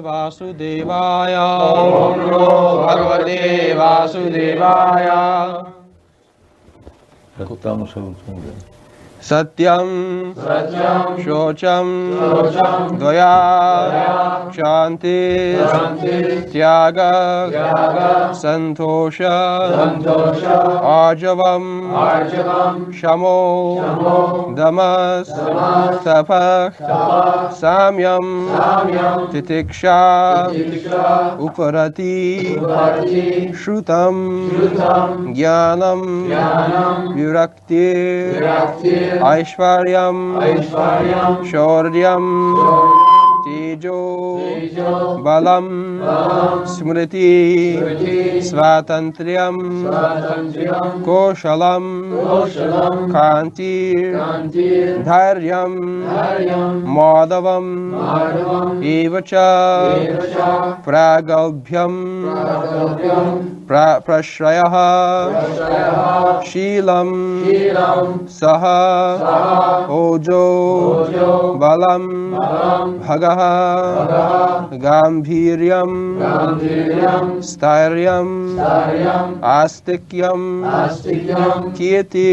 Vasudevaya. Om Namo Bhagavate Vasudevaya. Satyam Shocham Dvaya Shanti Tyaga Santosha Arjavam Shamo Damas Tapah Samyam Titiksha Uparati Shrutam Jnanam Virakti Aishvaryam Shauryam Tejo Balam Smriti Svatantriyam Koshalam Kanti Dharyam Madhavam Evacha Pragalbhyam Prashrayah Shilam Saha Ojo Balam Bhagaha Gambhiryam Stairyam Astikyam Kirti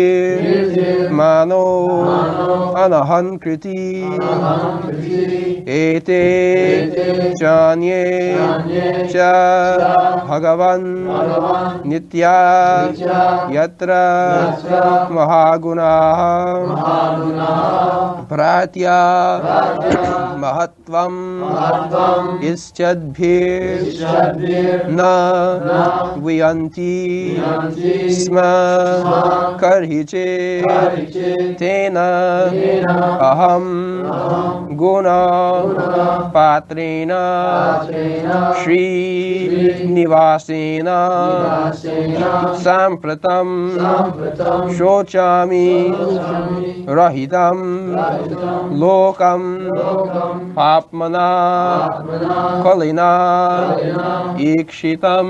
Mano Anahankriti Ete Chanye Cha Bhagavan Nitya Yatra Mahaguna Pratya Mahatvam Ischadbhir Na Viyanti Sma Karhiche Tena Aham Guna Patrena Shri Nivasena Sampratam Shochami Rahitam Lokam Papmana Kalina Ikshitam.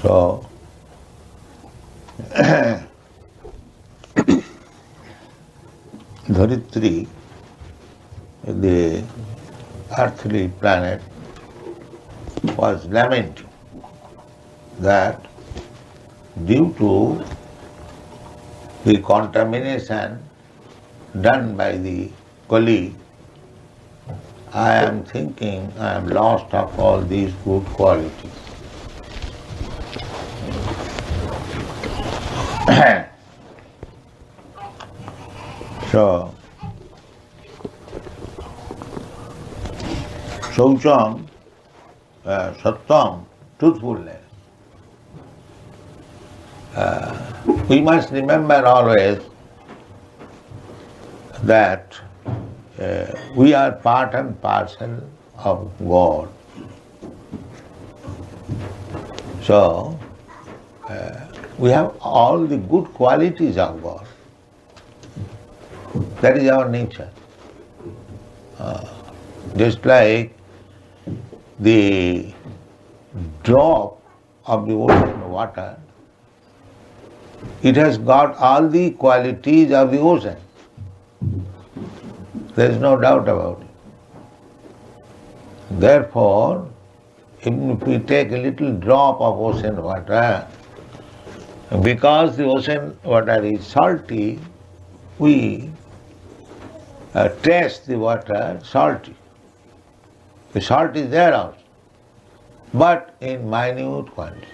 So, Dharitri, the earthly planet, was lamenting that due to the contamination done by the Kali, I am thinking I am lost of all these good qualities. So, Shaucham, Sattam, truthfulness. We must remember always that we are part and parcel of God. So, we have all the good qualities of God. That is our nature. Just like the drop of the ocean water, it has got all the qualities of the ocean. There is no doubt about it. Therefore, even if we take a little drop of ocean water, because the ocean water is salty, we taste the water salty. The salt is there also, but in minute quantity.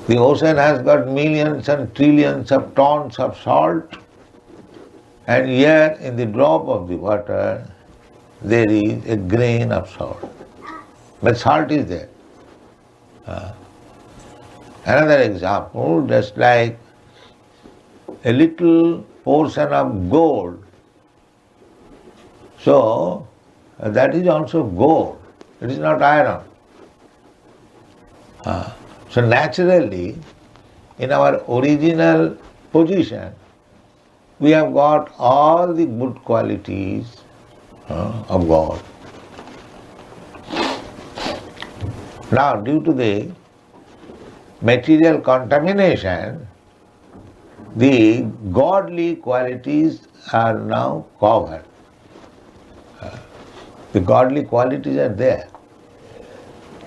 The ocean has got millions and trillions of tons of salt, and here in the drop of the water there is a grain of salt. But salt is there. Another example, just like a little portion of gold. So, that is also gold. It is not iron. So naturally, in our original position, we have got all the good qualities of God. Now, due to the material contamination, the godly qualities are now covered. The godly qualities are there,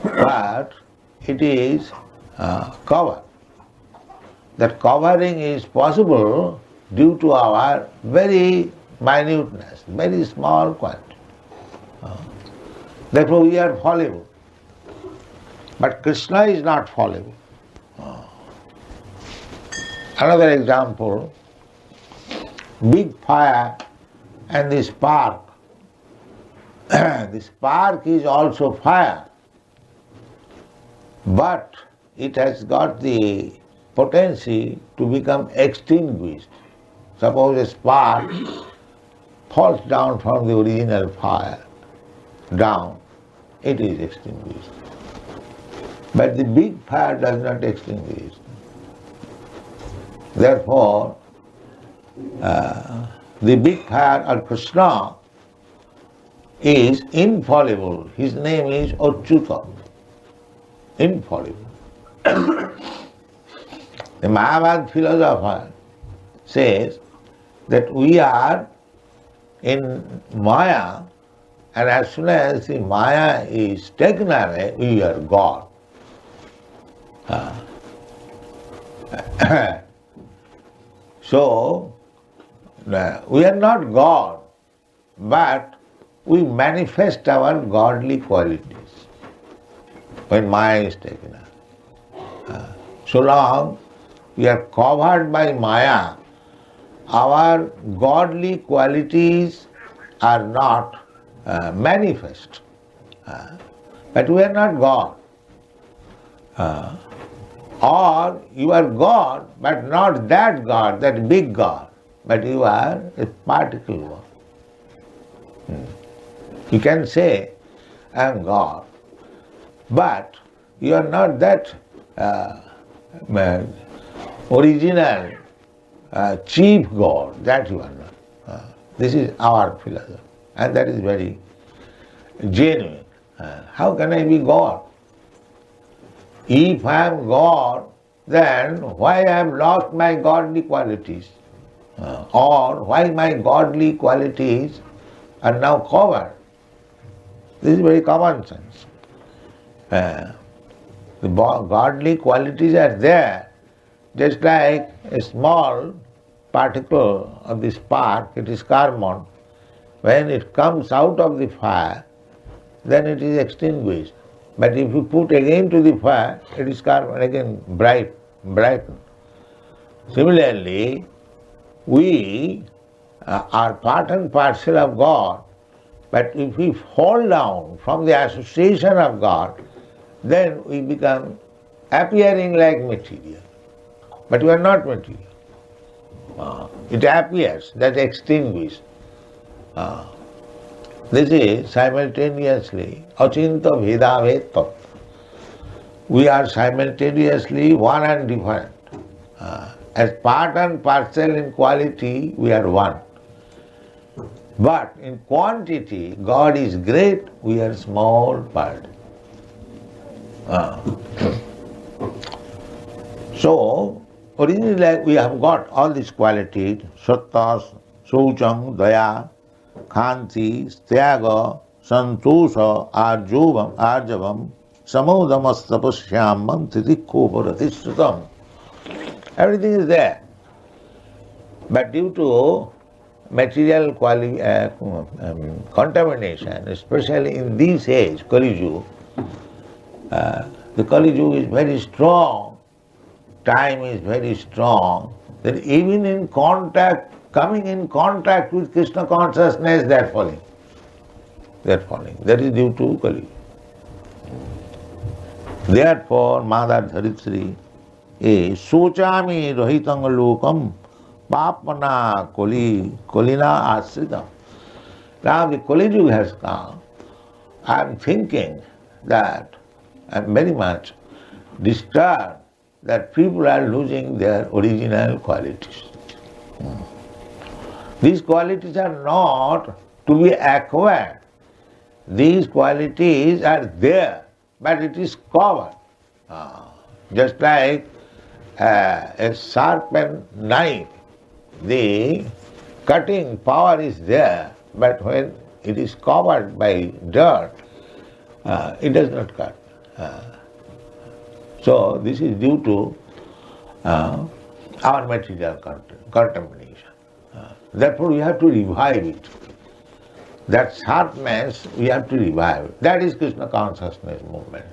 but it is covered. That covering is possible due to our very minuteness, very small quantity. Therefore we are fallible. But Krishna is not fallible. Another example, big fire and the spark. The spark is also fire, but it has got the potency to become extinguished. Suppose a spark falls down from the original fire, down, it is extinguished. But the big fire does not extinguish. Therefore, the big fire or Krishna is infallible. His name is Achyuta, infallible. The Mahabharata philosopher says that we are in Maya, and as soon as the Maya is taken away, we are God. So, we are not God, but we manifest our godly qualities when Maya is taken away. So long we are covered by Maya, our godly qualities are not manifest. But we are not God. Or you are God, but not that God, that big God, but you are a particle one. You can say, I am God, but you are not that original chief God, that you are not. This is our philosophy, and that is very genuine. How can I be God? If I am God, then why I have lost my godly qualities? Or why my godly qualities are now covered? This is very common sense. The godly qualities are there, just like a small particle of the spark, it is carbon. When it comes out of the fire, then it is extinguished. But if you put again to the fire, it is carbon again brightened. Similarly, we are part and parcel of God, but if we fall down from the association of God, then we become appearing like material. But we are not material. It appears, that extinguished. This is simultaneously achinta bheda tattva. We are simultaneously one and different. As part and parcel in quality, we are one. But in quantity, God is great, we are small part. So, originally we have got all these qualities, satta, saucham, daya, khanti, styaga, santosha, arjavam, samodamastapashyamam, titikkoparatishrutam. Everything is there. But due to material contamination, especially in this age, Kali Yuga, the Kali Yuga is very strong, time is very strong, that even in contact, coming in contact with Krishna consciousness, they are falling. They are falling. That is due to Kali Yuga. Therefore, Mother Dharitri is Sochami Rahitang Lokam Papana Kolina Asritam. Now the Kali Yuga has come. I am thinking that I am very much disturbed that people are losing their original qualities. These qualities are not to be acquired. These qualities are there, but it is covered. Just like a sharpened knife. The cutting power is there, but when it is covered by dirt, it does not cut. So this is due to our material contamination. Therefore we have to revive it. That sharpness we have to revive. That is Krishna consciousness movement.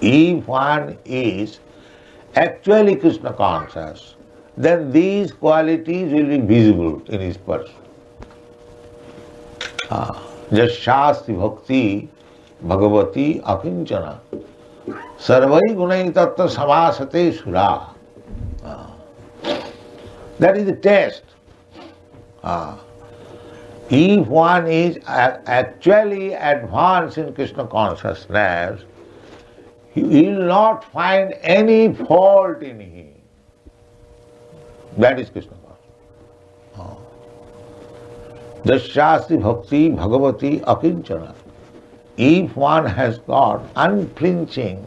If one is actually Krishna conscious, then these qualities will be visible in his person. Jasyasti bhakti bhagavati akinchana sarvai gunai tattva samasate sura. That is the test. If one is actually advanced in Krishna consciousness, he will not find any fault in him. That is Krishna consciousness. Jasyasti bhakti bhagavati akinchana. If one has got unflinching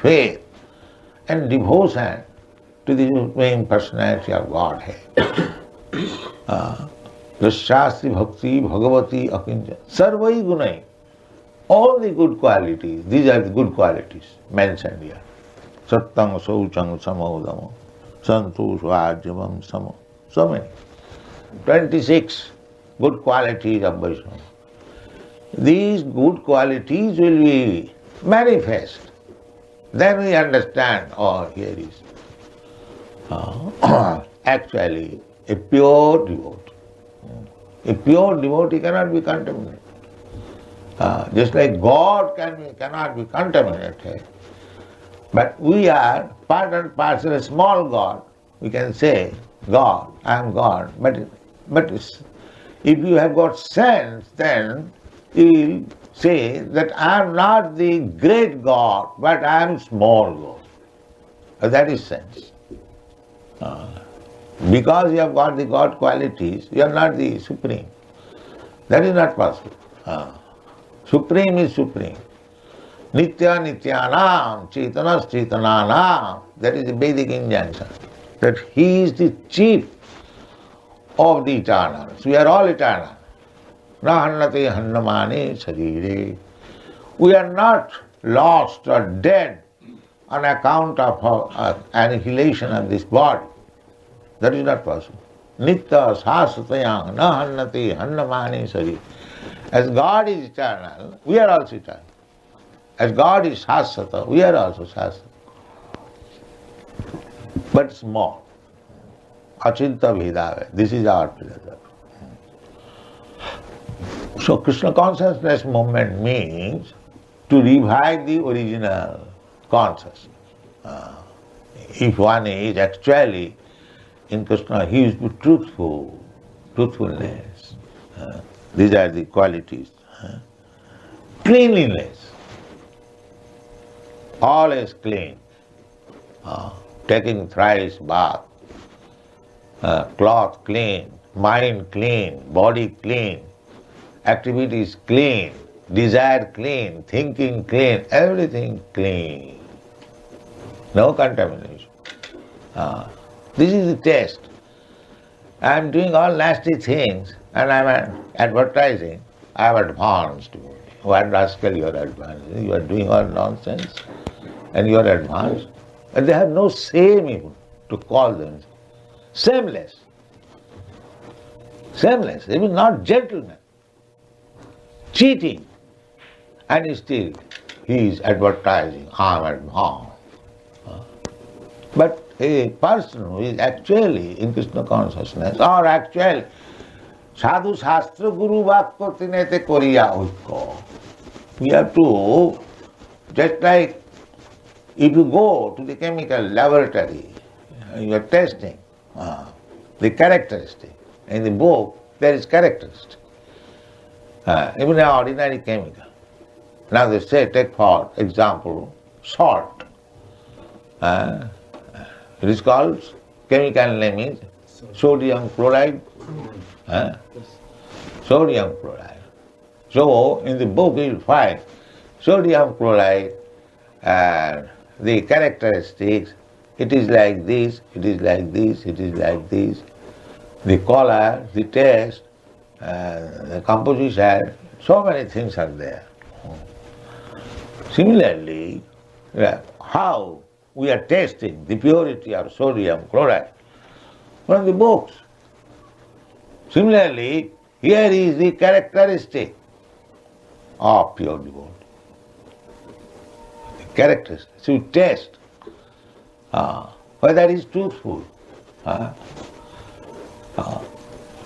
faith and devotion to the Supreme Personality of Godhead, Jasyasti bhakti bhagavati akinchana. Sarvai gunai. All the good qualities, these are the good qualities mentioned here. Sattang sauchang samodamo santu svajavam samo. So many. 26 good qualities of Vaishnava. These good qualities will be manifest. Then we understand, oh, here is actually a pure devotee. A pure devotee cannot be contaminated. Just like God cannot be contaminated. But we are part and parcel, a small God. We can say, God, I am God. But if you have got sense, then you will say that I am not the great God, but I am small God. That is sense. Because you have got the God qualities, you are not the supreme. That is not possible. Supreme is supreme. Nitya nityanam, chetanas chetananam. That is the Vedic injunction. That he is the chief of the eternals. We are all eternal. Na hannate hannamane sarire. We are not lost or dead on account of annihilation of this body. That is not possible. Nitya sasatayang na hannate hannamane sarire. As God is eternal, we are also eternal. As God is Shasvata, we are also Shasvata. But small. Achinta Bhedava. This is our philosophy. So Krishna consciousness movement means to revive the original consciousness. If one is actually in Krishna, he is truthful, truthfulness. These are the qualities. Cleanliness. Always clean. Taking thrice bath. Cloth clean. Mind clean. Body clean. Activities clean. Desire clean. Thinking clean. Everything clean. No contamination. This is the test. I am doing all nasty things and I am advertising. I have advanced. What rascal you are advancing? You are doing all nonsense and you are advanced. And they have no shame even to call them shameless. Shameless, even not gentlemen. Cheating. And still he is advertising, I am advanced. But a person who is actually in Krishna consciousness or actually sadhu shastra guru vakko tinete koriya oikko. We have to, just like if you go to the chemical laboratory, you are testing the characteristic. In the book, there is characteristic. Even an ordinary chemical. Now they say, take for example, salt. It is called, chemical name is sodium chloride. Sodium chloride. So in the book you will find sodium chloride and the characteristics it is like this, it is like this, it is like this. The color, the taste, the composition, so many things are there. Similarly, how we are testing the purity of sodium chloride from the books. Similarly, here is the characteristic of pure devotee. The characteristic. So you test whether it is truthful.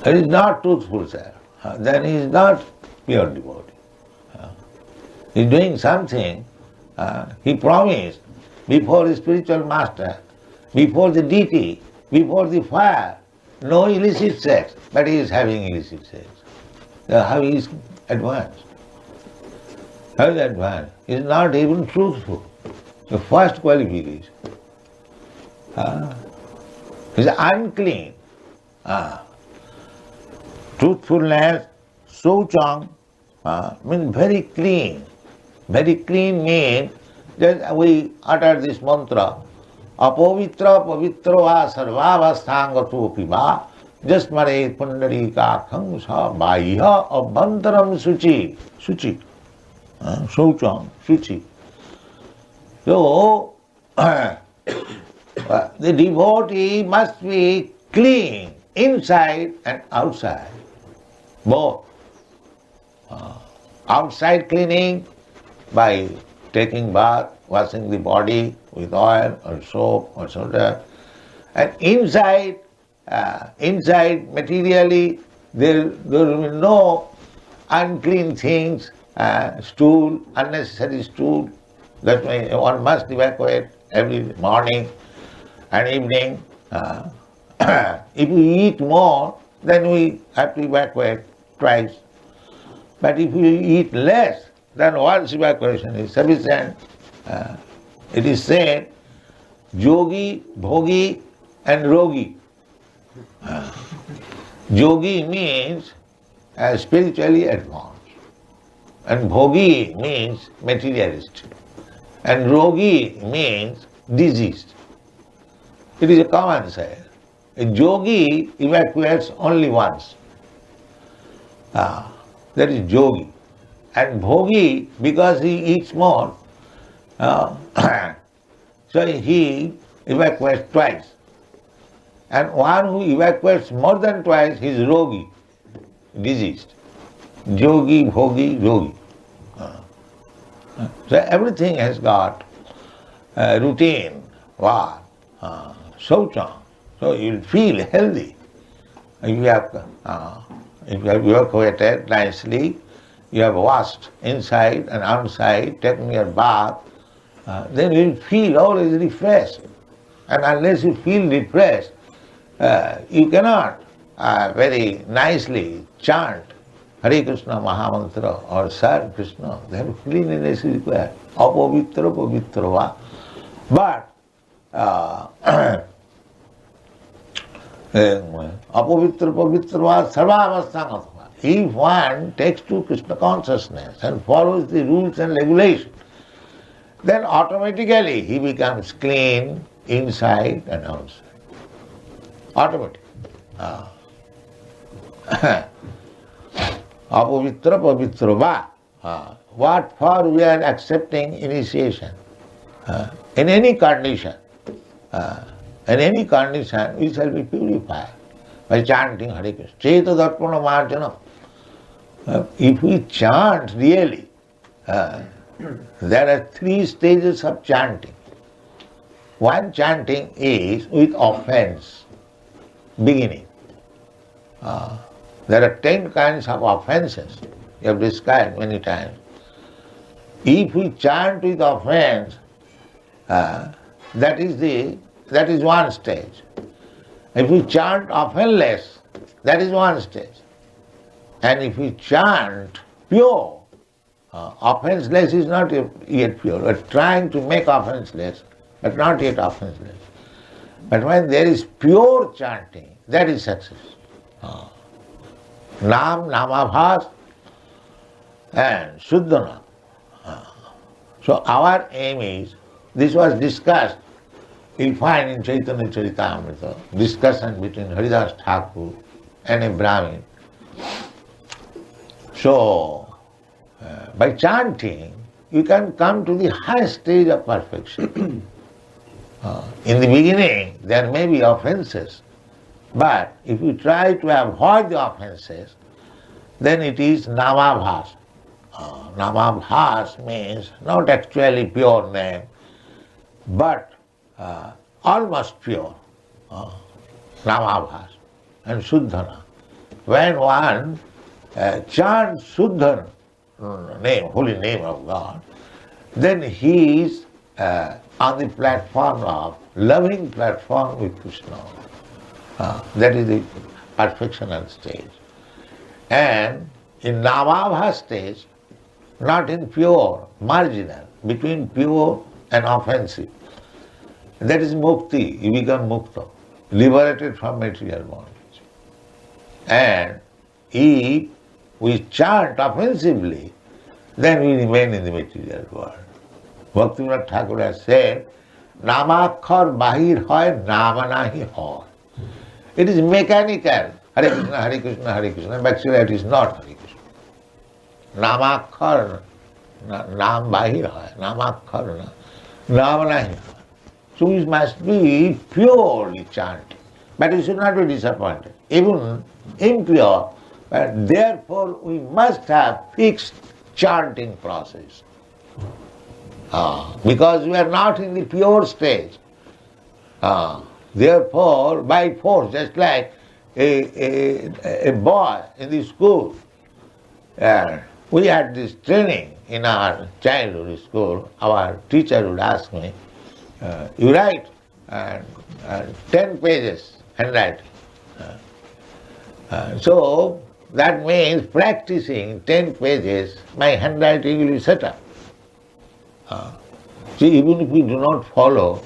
It is not truthful, sir. Then he is not pure devotee. He is doing something, he promised before the spiritual master, before the deity, before the fire, no illicit sex, but he is having illicit sex. So how he is advanced? How is advanced? He is not even truthful. The first qualification. He is unclean. Truthfulness, Souchang, means very clean. Very clean means that we utter this mantra, Apavitra pavitra va sarvavasthangato piva jasmare pundarikakham sa bhaiya abhantaram suchi. Suchi. Souchang, suchi. So, the devotee must be clean inside and outside, both. Outside cleaning by taking bath, washing the body with oil or soap or soda, and inside materially there will be no unclean things, stool, unnecessary stool. That's why one must evacuate every morning and evening. If we eat more, then we have to evacuate twice. But if we eat less, then once evacuation is sufficient. It is said, yogi, bhogi and rogi. Yogi means spiritually advanced, and bhogi means materialist, and rogi means diseased. It is a common saying. A yogi evacuates only once. That is yogi. And bhogi, because he eats more, so he evacuates twice. And one who evacuates more than twice, he is rogi, diseased. Yogi, bhogi, rogi. So everything has got a routine, Souchang. So you will feel healthy. If you have evacuated nicely, you have washed inside and outside, taken your bath, then you will feel always refreshed. And unless you feel refreshed, you cannot very nicely chant Hare Krishna Mahamantra or serve Krishna. Then cleanliness is required. Apavitra pavitra va. But apavitra pavitra va sarvavasthangatva. If one takes to Krishna consciousness and follows the rules and regulations, then automatically he becomes clean inside and outside. Automatic. Apavitra pavitra va. What for we are accepting initiation? In any condition, we shall be purified by chanting Hare Krishna. Cheta darpana marjana. If we chant really, there are 3 stages of chanting. One chanting is with offense, beginning. There are 10 kinds of offenses, we have described many times. If we chant with offense, that is one stage. If we chant offenseless, that is one stage. And if we chant pure, offenseless is not yet pure. We are trying to make offenseless, but not yet offenseless. But when there is pure chanting, that is success. Nam, Namabhas, and Shuddhana. So our aim is, this was discussed you'll find in Chaitanya Charitamrita discussion between Haridas Thakur and a Brahmin. So, by chanting, you can come to the highest stage of perfection. In the beginning, there may be offenses, but if you try to avoid the offenses, then it is namabhas. Namabhas means not actually pure name, but almost pure. Namabhas and Shuddhana. When one chants Shuddha name, holy name of God, then he is on the platform of, loving platform with Krishna. That is the perfectional stage. And in Namabha stage, not in pure, marginal, between pure and offensive. That is mukti, you become mukta, liberated from material bondage. And if we chant offensively, then we remain in the material world. Bhaktivinoda Thakur has said, Namakhar bahir hoy, nama nahi hoy. It is mechanical. Hare Krishna, Hare Krishna, Hare Krishna. But actually it is not Hare Krishna. Namakhar, nam bahir hoy, namakhar, nama nahi hoy. So we must be purely chanting. But we should not be disappointed. Even impure, but therefore we must have fixed chanting process. Because we are not in the pure stage. Therefore, by force, just like a boy in the school, we had this training in our childhood school. Our teacher would ask me, you write 10 pages handwriting. So that means practicing 10 pages, my handwriting will be set up. See, even if we do not follow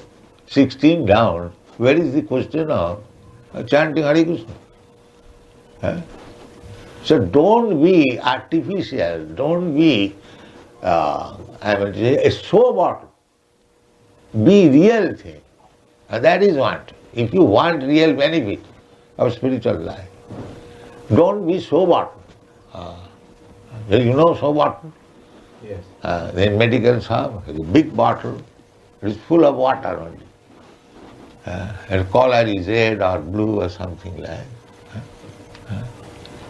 16 down, where is the question of chanting Hare Krishna? So don't be artificial, don't be, a show bottle. Be real thing. And that is what. If you want real benefit of spiritual life, don't be show bottle. You know show bottle? Yes. In medical shop, a big bottle, it is full of water only. And color is red or blue or something like that.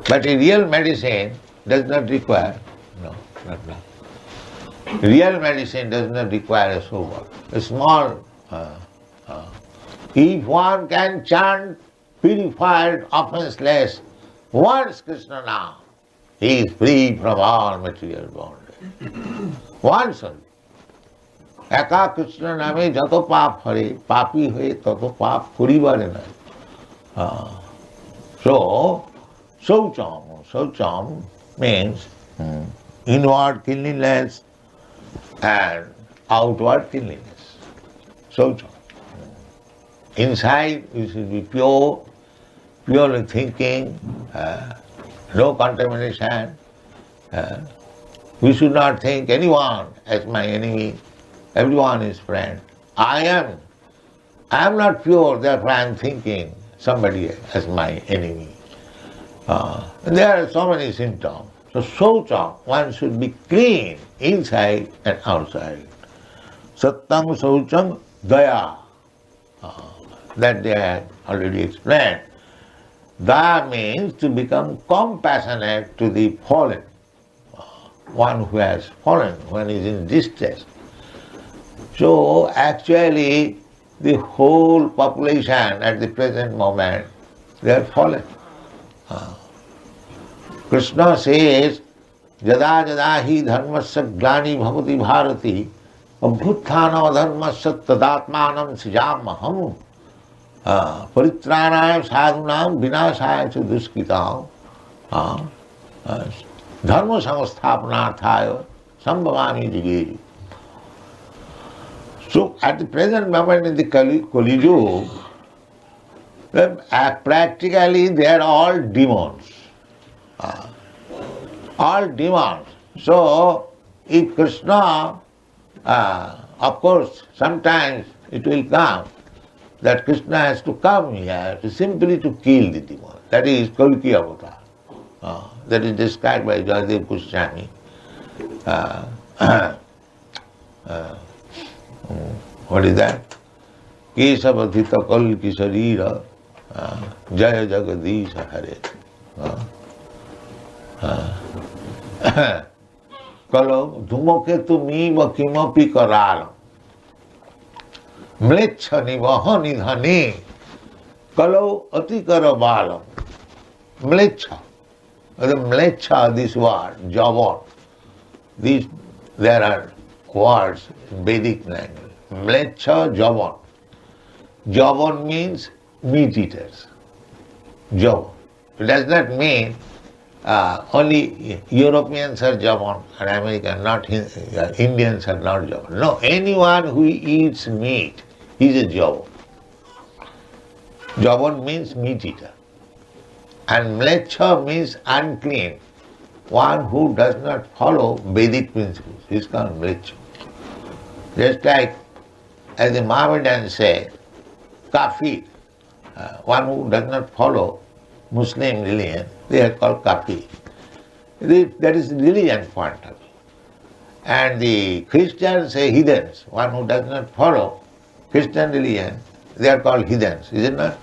But a real medicine does not require, no, not now. Real medicine does not require a show bottle. A small, if one can chant purified, offenseless, once Krishna now, he is free from all material bondage. Once only. Eka Krishna name jato pap hare, papi hoye tato pap kuribare nai. So, Saucham means inward cleanliness and outward cleanliness. Saucham. Inside you should be pure, purely thinking, no contamination. We should not think anyone as my enemy. Everyone is friend. I am not pure, therefore I am thinking somebody as my enemy. There are so many symptoms. So Saucham, one should be clean inside and outside. Sattam Saucham Daya. That they have already explained. Daya means to become compassionate to the fallen. One who has fallen, one is in distress. So actually the whole population at the present moment, they are fallen. Krishna says, Jada jada hi dharmasya glani bhavati bharati abhutthanam adharmasya tadatmanam sijamaham paritranayam sadhunam vinashaya cha duskritam dharma samasthapanarthaya sambhavami jigeri. So at the present moment in the Kali Yuga, practically they are all demons. All demons. So if Krishna, of course, sometimes it will come, that Krishna has to come here simply to kill the demon. That is Kalki avatar. That is described by Jayadev Goswami. What is that? Kesavadhita Kalki Sarira Jaya Jagadisha Hare. Kalau Dhumoketu Miva Kimapi Karalam Mlecha Nivaha Nidhane Kalau Atikara Balam Mlecha. The Mlecha, this word, Javan. There are words in Vedic language. Mlecha, Javan. Javan means meat eaters. Javan. It does not mean only Europeans are Javan and Americans, not Indians are not Javan. No, anyone who eats meat is a Javan. Javan means meat eater. And Mlecha means unclean. One who does not follow Vedic principles is called Mlecha. Just like, as the Mohammedans say, Kafir. One who does not follow Muslim religion, they are called Kafir. That is religion point of view. And the Christians say heathens. One who does not follow Christian religion, they are called heathens, is it not?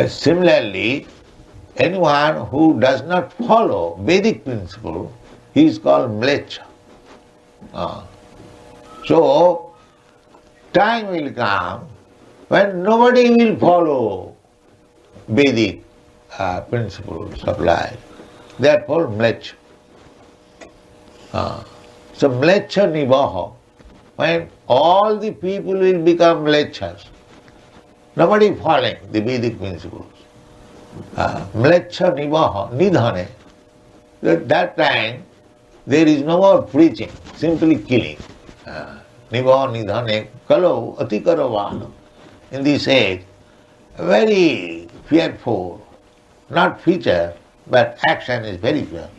Similarly, anyone who does not follow Vedic principle, he is called Mlecha. So, time will come when nobody will follow Vedic principles of life. Therefore, Mlecha. So, Mlecha Nivaha, when all the people will become Mlechas, nobody following the Vedic principles. Mlecha Nivaha, Nidhane. At that time, there is no more preaching, simply killing. Nivaha Nidhane, Kalau Atikara Vahana. In this age, very fearful, not feature, but action is very fearful.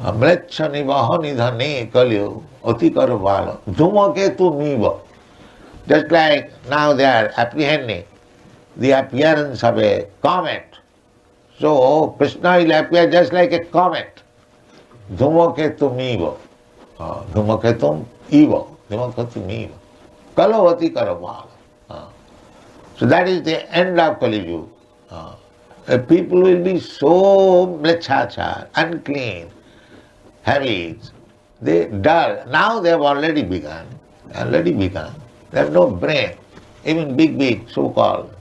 Mlecha Nivaha Nidhane, Kalyo Atikara Vahana. Dhumaketu Niva. Just like now they are apprehending the appearance of a comet. So Krishna will appear just like a comet. Dhumaketum eva. Dhumaketum eva. Dhumaketum eva. Kalavati karavala. So that is the end of Kali Yuga. People will be so mlechachar, unclean, habits. They dull. Now they have already begun. They have no brain. Even big so-called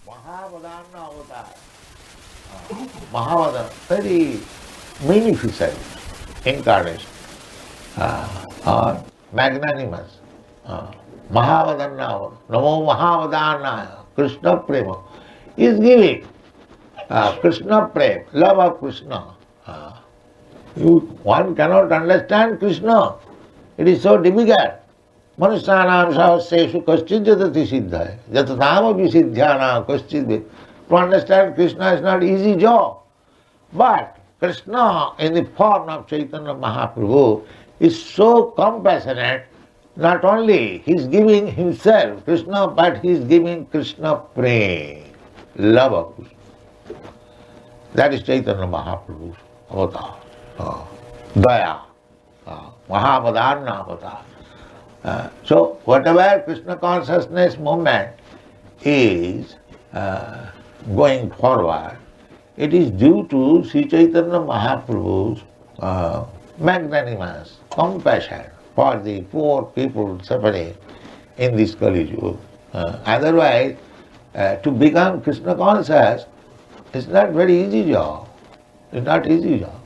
Mahavadana avatar. Mahavadana, very magnificent incarnation. Or magnanimous. Mahavadana, Namo Mahavadana, Krishna Prema. He is giving Krishna Prema, love of Krishna. One cannot understand Krishna. It is so difficult. Manusyanam sahasreshu kaschid jatati siddhaya. Jatathamapi siddhyanam kaschid. To understand Krishna is not easy job. But Krishna in the form of Chaitanya Mahaprabhu is so compassionate. Not only he is giving himself, Krishna, but he is giving Krishna prema, love of Krishna. That is Chaitanya Mahaprabhu's avatar. Daya, Mahavadana avatar. So whatever Krishna consciousness movement is going forward, it is due to Sri Chaitanya Mahaprabhu's magnanimous compassion for the poor people suffering in this Kali Yuga. Otherwise, to become Krishna conscious is not very easy job. It's not easy job.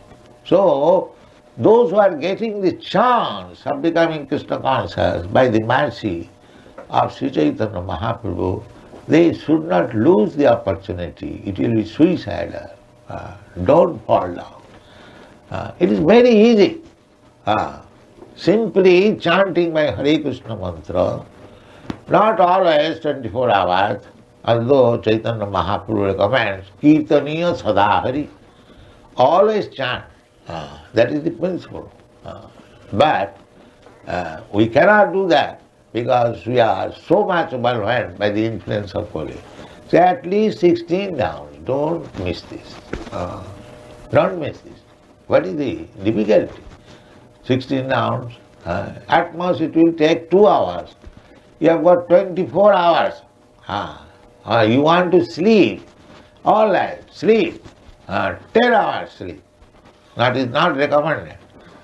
So, those who are getting the chance of becoming Krishna conscious by the mercy of Sri Chaitanya Mahaprabhu, they should not lose the opportunity. It will be suicidal. Don't fall down. It is very easy. Simply chanting by Hare Krishna mantra, not always 24 hours, although Chaitanya Mahaprabhu recommends, Kirtaniya Sadahari, always chant. That is the principle. But We cannot do that because we are so much overwhelmed by the influence of Kali. So at least 16 rounds. Don't miss this. Don't miss this. What is the difficulty? 16 rounds. At most it will take 2 hours. You have got 24 hours. You want to sleep. All right, sleep. 10 hours sleep. That is not recommended.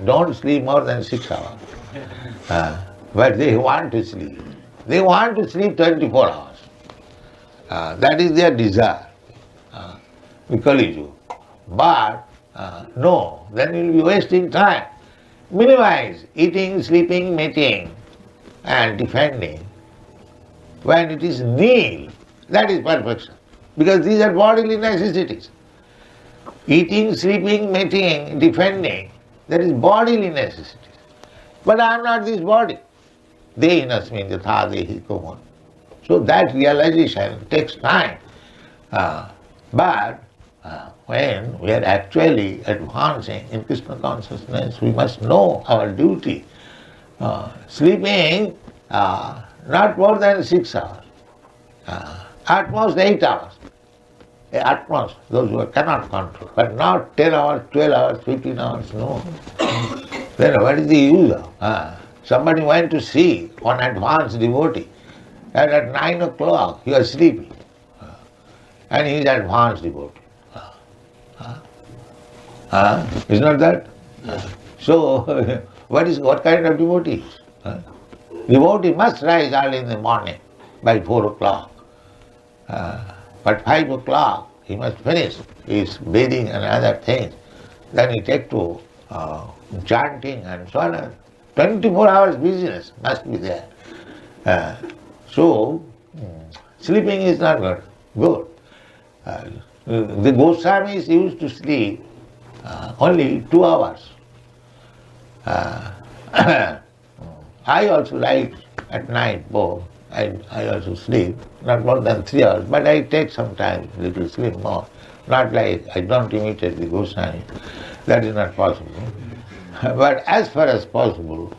Don't sleep more than 6 hours. But they want to sleep. They want to sleep 24 hours. That is their desire. But no, then you will be wasting time. Minimize eating, sleeping, mating, and defending. When it is nil, that is perfection. Because these are bodily necessities. Eating, sleeping, mating, defending, that is bodily necessities. But I am not this body. Dehinasmin yatha dehi kumon. So that realization takes time. But when we are actually advancing in Krishna consciousness, we must know our duty. Sleeping not more than 6 hours, at most 8 hours. At most, those who cannot control, but not 10 hours, 12 hours, 15 hours, no. Then what is the use of? Somebody went to see one advanced devotee, and at 9 o'clock he was sleeping, and he is advanced devotee. Is not that? So, what kind of devotee? Devotee must rise early in the morning by 4 o'clock. But 5 o'clock he must finish his bathing and other things. Then he take to chanting and so on. 24 hours business must be there. So, sleeping is not good. The Goswamis used to sleep only 2 hours. I also write at night, both. I also sleep, not more than 3 hours, but I take some time, little sleep more. Not like I don't imitate the Goswami. That is not possible. But as far as possible,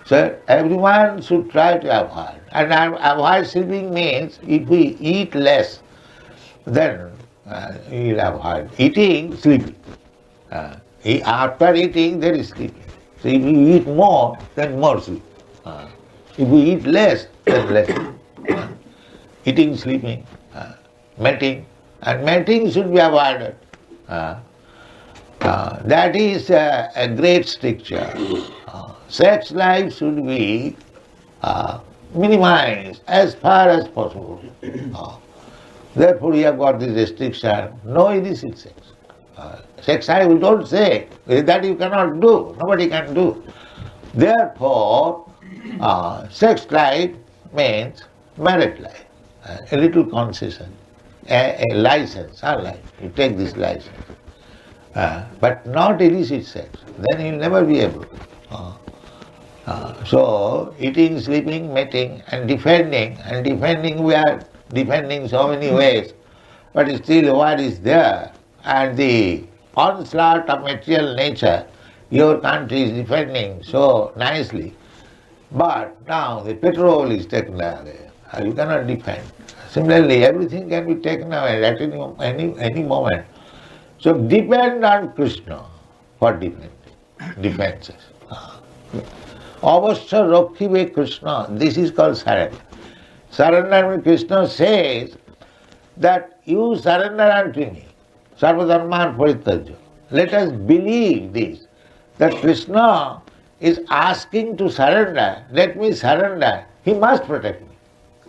so everyone should try to avoid. And avoid sleeping means if we eat less, then we will avoid eating, sleeping. After eating, there is sleeping. So if we eat more, then more sleep. If we eat less, then less. Eating, sleeping, mating. And mating should be avoided. That is a great stricture. Sex life should be minimized as far as possible. Therefore, we have got this restriction, no illicit sex. Sex life, we don't say that you cannot do, nobody can do. Therefore, sex life means married life, a little concession, a license, all right, you take this license. But not illicit sex, then you will never be able. So, eating, sleeping, mating, and defending we are defending so many ways, but still what is there? And the onslaught of material nature, your country is defending so nicely. But now the petrol is taken away. You cannot defend. Similarly, everything can be taken away at any moment. So depend on Krishna for defenses. Avasya Rakhive Krishna, this is called surrender. Surrender means Krishna says that you surrender unto me. Sarvadharman Parityajya. Let us believe this, that Krishna is asking to surrender. Let me surrender. He must protect me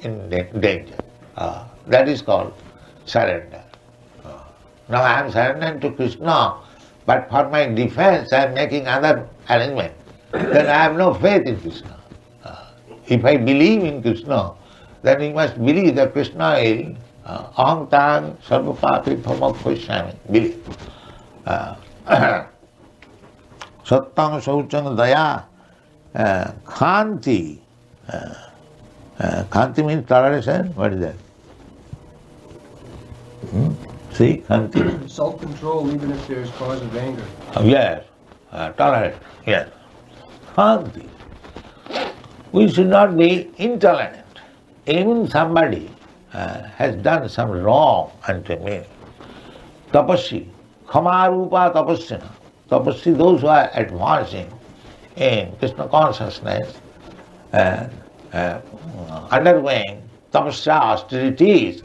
in danger. That is called surrender. Now I am surrendering to Krishna, but for my defense I am making other arrangement. Then I have no faith in Krishna. If I believe in Krishna, then we must believe that Krishna is aham tang sarvapapi phamokhoshami. Believe. Sattang sauchang daya khanti. Khanti means toleration. What is that? See, khanti. Self-control even if there's cause of anger. Yes, tolerate. Yes. Khanti. We should not be intolerant. Even somebody has done some wrong unto me. Tapasya, Khamarupa Tapasyana. Tapasya, those who are advancing in Krishna consciousness and undergoing tapasya, austerities,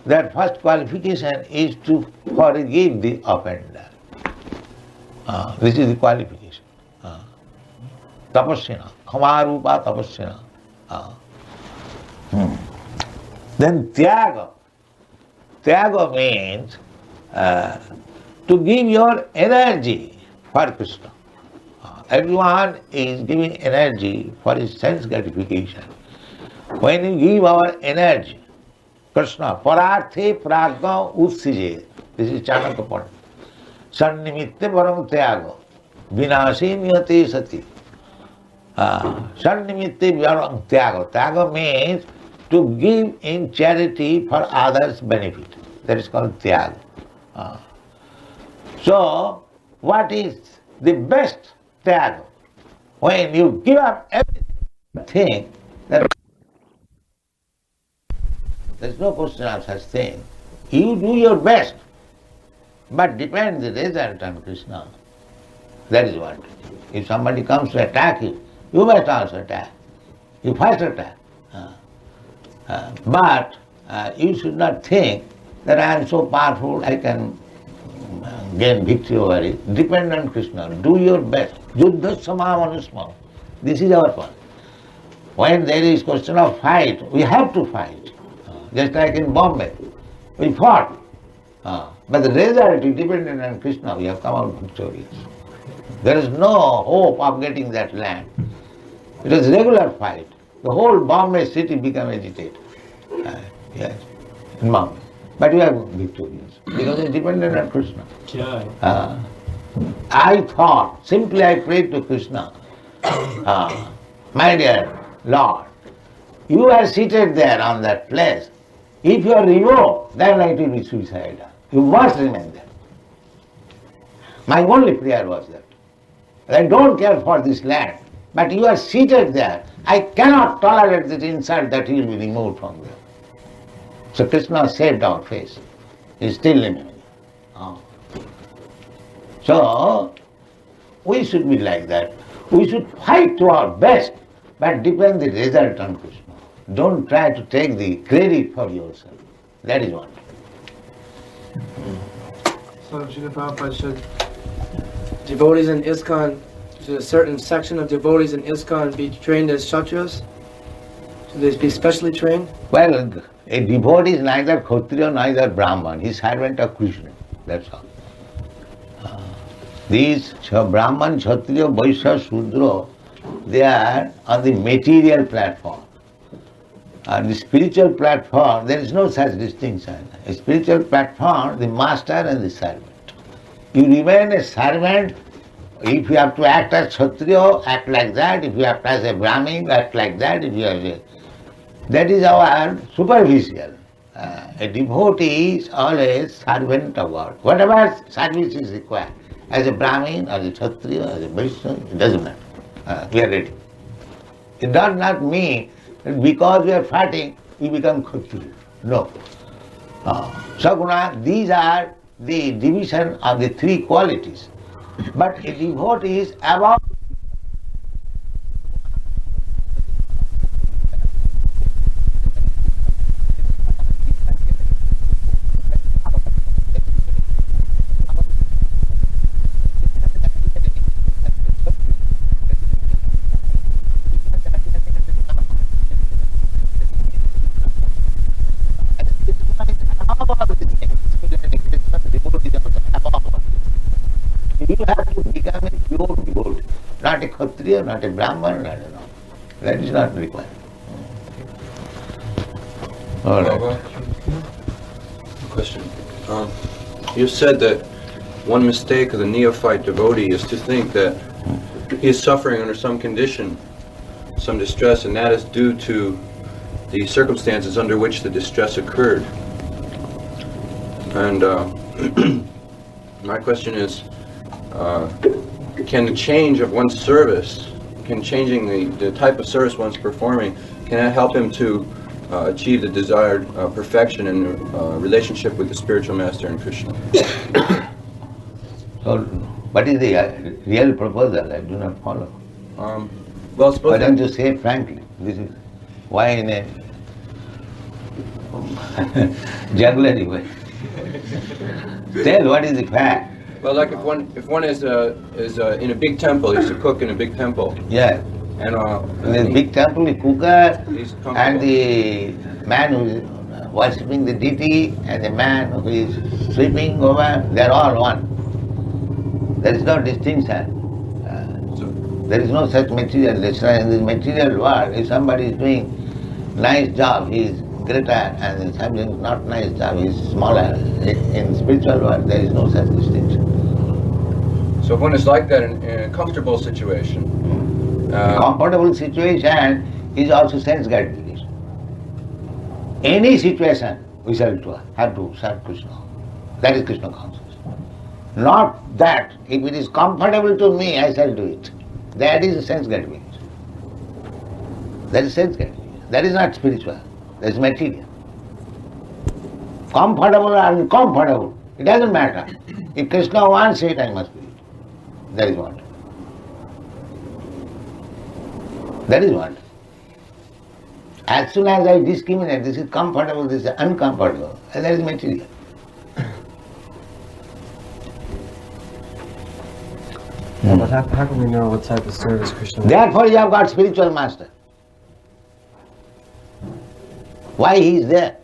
their first qualification is to forgive the offender. This is the qualification. Tapasyana, Khamarupa Tapasyana. Then Tyaga. Tyaga means to give your energy for Krishna. Everyone is giving energy for his sense gratification. When you give our energy, Krishna, pararthe pragna ussije. This is Chanakya point. Sannimitte param tyaga. Vinashe niyate sati. Sannimitte param tyaga. Tyaga means to give in charity for others' benefit. That is called tyaga. So, what is the best tyaga? When you give up everything, there is no question of such thing. You do your best, but depend the result on Krishna. That is what. If somebody comes to attack you, you must also attack. You first attack. But you should not think that I am so powerful, I can gain victory over it. Depend on Krishna. Do your best. Yuddha samavanusma. This is our point. When there is question of fight, we have to fight. Just like in Bombay, we fought. But the result is dependent on Krishna. We have come out victorious. There is no hope of getting that land. It was regular fight. The whole Bombay city became agitated. Yes, in Bombay. But we are victorious because it's dependent on Krishna. I thought, simply I prayed to Krishna, my dear Lord, you are seated there on that place. If you are removed, then it will be suicidal. You must remain there. My only prayer was that. I don't care for this land, but you are seated there. I cannot tolerate this insult that you will be removed from there. So Krishna saved our face. He is still living. So, we should be like that. We should fight to our best, but depend the result on Krishna. Don't try to take the credit for yourself. That is what. So Srila Prabhupada, should devotees in ISKCON, should a certain section of devotees in ISKCON be trained as Kshatriyas? Should they be specially trained? Well, a devotee is neither Kshatriya, neither Brahman. He is servant of Krishna. That's all. These Brahman, Kshatriya, Vaishya, Shudra, they are on the material platform. On the spiritual platform, there is no such distinction. A spiritual platform, the master and the servant. You remain a servant. If you have to act as Kshatriya, act like that. If you have to as a Brahmin, act like that. If you have that is our superficial. A devotee is always servant of God. Whatever service is required, as a Brahmin, as a Kshatriya, as a Vaishya, it doesn't matter. We are ready. It does not mean that because we are fighting, we become Kshatriya. No. Saguna, these are the division of the three qualities. But a devotee is above. You have to become a pure devotee, not a Kshatriya, not a Brahman, not a no. That is not required. All right. Question. You said that one mistake of the neophyte devotee is to think that he is suffering under some condition, some distress, and that is due to the circumstances under which the distress occurred. And my question is, can the change of one's service, can changing the type of service one's performing, can that help him to achieve the desired perfection in relationship with the spiritual master and Krishna? So, what is the real proposal? I do not follow. Well, suppose Why don't you say frankly? This is why in a jugglery way. Tell what is the fact. well, like if one is in a big temple, he's a cook in a big temple, Yeah. and In the big temple, the cooker he's comfortable. and the man who is worshipping the deity and the man who is sweeping over, they are all one. There is no distinction. There is no such material. In the material world, if somebody is doing nice job, he is greater, and if somebody is not nice job, he is smaller. In spiritual world, there is no such distinction. So if one is like that in a comfortable situation, Comfortable situation is also sense gratification. Any situation we shall have to serve Krishna. That is Krishna consciousness. Not that if it is comfortable to me, I shall do it. That is sense gratification. That is sense gratification. That is not spiritual. That is material. Comfortable or uncomfortable, it doesn't matter. If Krishna wants it, I must do it. That is what. That is what. As soon as I discriminate, this is comfortable, this is uncomfortable, and that is material. But how can we know what type of service Krishna wants? Therefore you have got spiritual master. Why he is there?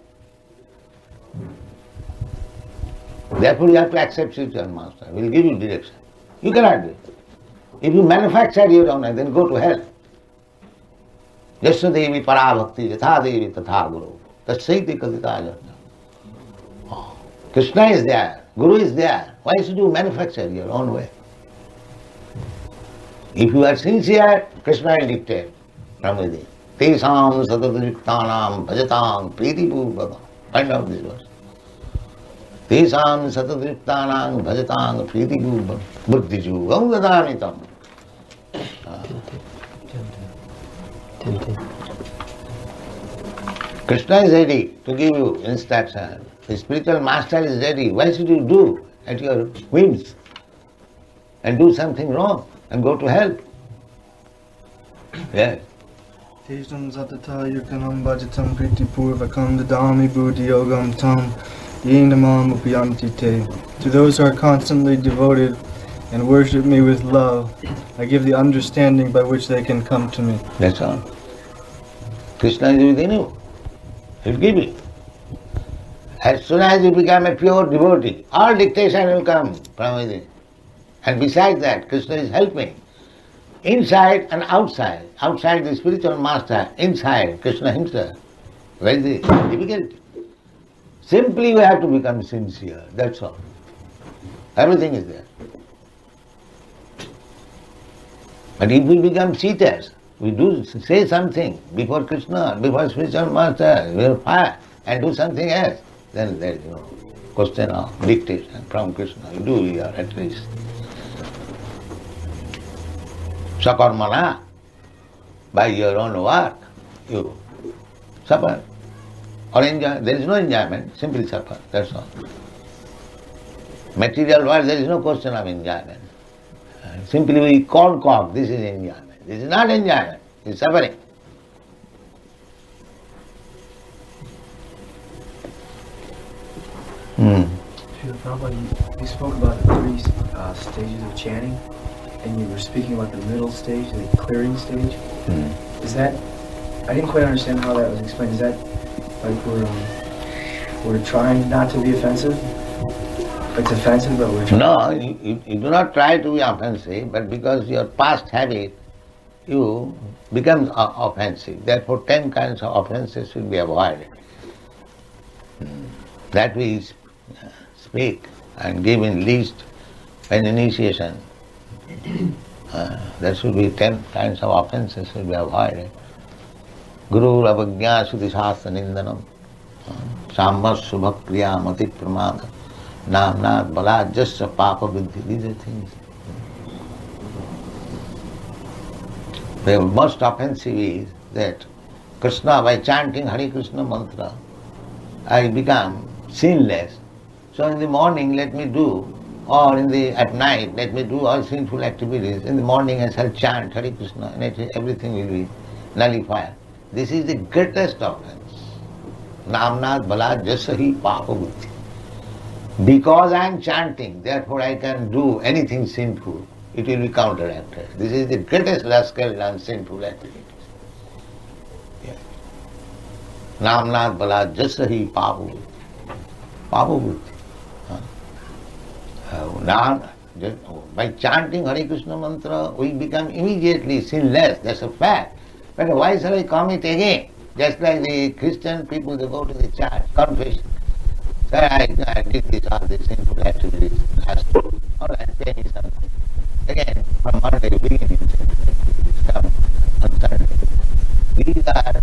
Therefore you have to accept spiritual master. He will give you direction. You cannot do it. If you manufacture your own, then go to hell. Yasya devi parabhakti yatha devi tatha guru. Tasyaiti kadita jana. Krishna is there, Guru is there. Why should you manufacture your own way? If you are sincere, Krishna will dictate from within. Tesam satatayuktanam bhajatam pritipurvakam. Find out this verse. Tesam satatayuktanam bhajatam pritipurvakam. Buddhiju gamgadamitam. Krishna is ready to give you instruction. The spiritual master is ready. Why should you do at your whims and do something wrong and go to hell? Yes. Tejam zatata yukanam bhajatam priti purvakam dadami buddhi yogam tam yenamam upayanti te. To those who are constantly devoted and worship me with love, I give the understanding by which they can come to me. That's all. Krishna is within you. He'll give you. As soon as you become a pure devotee, all dictation will come from within. And besides that, Krishna is helping. Inside and outside. Outside the spiritual master, inside Krishna himself. Where is the difficulty? Simply we have to become sincere, that's all. Everything is there. But if we become cheaters, we do say something before Krishna, before spiritual master, we will fire and do something else, then there is no question of dictation from Krishna. You do your at least. Sakarmana, by your own work, you suffer or enjoy. There is no enjoyment, simply suffer, that's all. Material world, there is no question of enjoyment. Simply we concoct, this is enjoyment. This is not enjoyment, it is suffering. Srila Prabhupada, you spoke about the three stages of chanting, and you were speaking about the middle stage, the clearing stage. Is that, I didn't quite understand how that was explained. Is that like we're trying not to be offensive? It's offensive, but we're trying. No, you do not try to be offensive, but because your past habit, you become offensive. Therefore 10 kinds of offenses should be avoided. That we speak and give in least an initiation. There should be 10 kinds of offenses should be avoided. Guru avagya shuddhi shastra nindanam, sammas subhakriya mati pramada, namnat balad jasya papa vidhi. These are things. The most offensive is that Krishna, by chanting Hare Krishna mantra, I become sinless. So in the morning let me do, or at night let me do all sinful activities. In the morning I shall chant Hare Krishna and everything will be nullified. This is the greatest offense. Namnat balat jasahi papa buddhi. Because I am chanting, therefore I can do anything sinful. It will be counteracted. This is the greatest rascal and sinful activity. Namnat balat jasahi papa buddhi. Papa buddhi. By chanting Hare Krishna mantra, we become immediately sinless. That's a fact. But why shall I commit again? Just like the Christian people, they go to the church, confession. Say, I did this, all these sinful activities. All right, pay me something. Again, from Monday beginning, sinful activities come on Sunday. These are